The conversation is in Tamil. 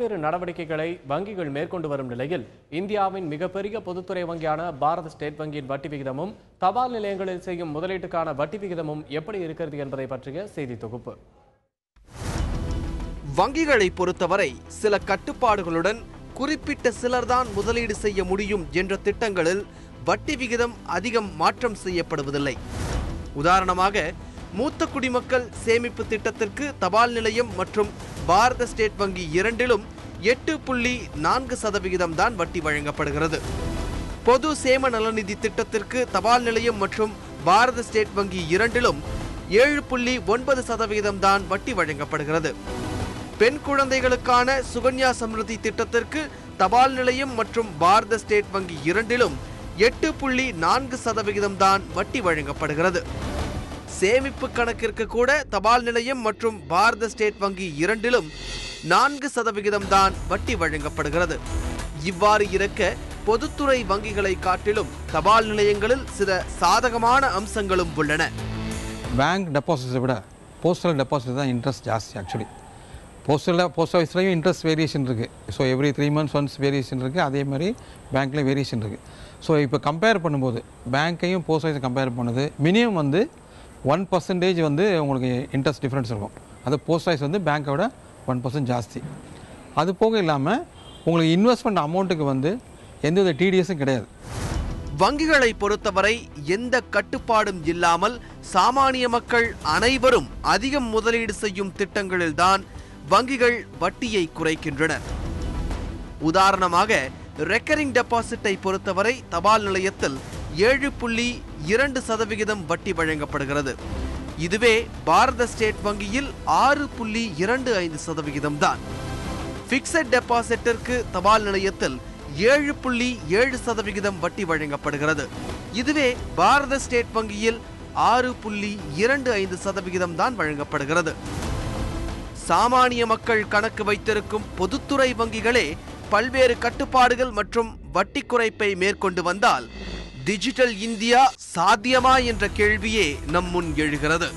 பல்வேறு நடவடிக்கைகளை வங்கிகள் மேற்கொண்டு வரும் நிலையில் இந்தியாவின் மிகப்பெரிய பொதுத்துறை வங்கியான பாரத ஸ்டேட் வங்கியின் வட்டி விகிதமும் தபால் நிலையங்களில் செய்யும் முதலீட்டுக்கான வட்டி விகிதமும் எப்படி இருக்கிறது என்பதை பற்றிய செய்தி தொகுப்பு. வங்கிகளை பொறுத்தவரை சில கட்டுப்பாடுகளுடன் குறிப்பிட்ட சிலர்தான் முதலீடு செய்ய முடியும் என்ற திட்டங்களில் வட்டி விகிதம் அதிகம் மாற்றம் செய்யப்படுவதில்லை. உதாரணமாக, மூத்த குடிமக்கள் சேமிப்பு திட்டத்திற்கு தபால் நிலையம் மற்றும் பாரத ஸ்டேட் வங்கி இரண்டிலும் 8.4% தான் வட்டி வழங்கப்படுகிறது. பொது சேம நலநிதி திட்டத்திற்கு தபால் நிலையம் மற்றும் பாரத ஸ்டேட் வங்கி இரண்டிலும் 7.9% தான் வட்டி வழங்கப்படுகிறது. பெண் குழந்தைகளுக்கான சுகன்யா சம்ருதி திட்டத்திற்கு தபால் நிலையம் மற்றும் பாரத ஸ்டேட் வங்கி இரண்டிலும் 8.4% தான் வட்டி வழங்கப்படுகிறது. சேமிப்பு கணக்கிற்கு கூட தபால் நிலையம் மற்றும் பாரத ஸ்டேட் வங்கி இரண்டிலும் 4% தான் வட்டி வழங்கப்படுகிறது. இவ்வாறு இருக்க பொதுத்துறை வங்கிகளை காட்டிலும் தபால் நிலையங்களில் சில சாதகமான அம்சங்களும் உள்ளன. பேங்க் டெபாசிட்ஸை விட போஸ்டல் டெபாசிட் தான் இன்ட்ரெஸ்ட் ஜாஸ்தி. ஆக்சுவலி போஸ்ட் ஆஃபீஸ்லையும் இன்ட்ரெஸ்ட் வேரியேஷன் இருக்குது. So every 3 months once variation இருக்குது. அதே மாதிரி பேங்க்லேயும் வேரியேஷன் இருக்குது. ஸோ இப்போ கம்பேர் பண்ணும்போது பேங்க்கையும் போஸ்ட் ஆஃபீஸை கம்பேர் பண்ணுது மினிமம் 1% உங்களுக்கு இன்ட்ரெஸ்ட் டிஃப்ரென்ஸ் இருக்கும். அது போஸ்ட் ஆஃபீஸ் பேங்க்கை விட 1% ஜாஸ்தி. அது போக இல்லாமல் உங்களுக்கு இன்வெஸ்ட்மெண்ட் அமௌண்ட்டுக்கு எந்தவித டிடிஎஸும் கிடையாது. வங்கிகளை பொறுத்தவரை எந்த கட்டுப்பாடும் இல்லாமல் சாமானிய மக்கள் அனைவரும் அதிகம் முதலீடு செய்யும் திட்டங்களில்தான் வங்கிகள் வட்டியை குறைக்கின்றனர். உதாரணமாக, ரெக்கரிங் டெபாசிட்டை பொறுத்தவரை தபால் நிலையத்தில் 7.2% வட்டி வழங்கப்படுகிறது. இதுவே பாரத ஸ்டேட் வங்கியில் 6.25% தான். பிக்ஸட் டெபாசிட்டிற்கு தபால் நிலையத்தில் 7.7% வட்டி வழங்கப்படுகிறது. இதுவே பாரத ஸ்டேட் வங்கியில் 6.25% தான் வழங்கப்படுகிறது. சாமானிய மக்கள் கணக்கு வைத்திருக்கும் பொதுத்துறை வங்கிகளே பல்வேறு கட்டுப்பாடுகள் மற்றும் வட்டி குறைப்பை மேற்கொண்டு வந்தால் டிஜிட்டல் இந்தியா சாத்தியமா என்ற கேள்வியே நம் முன் எழுகிறது.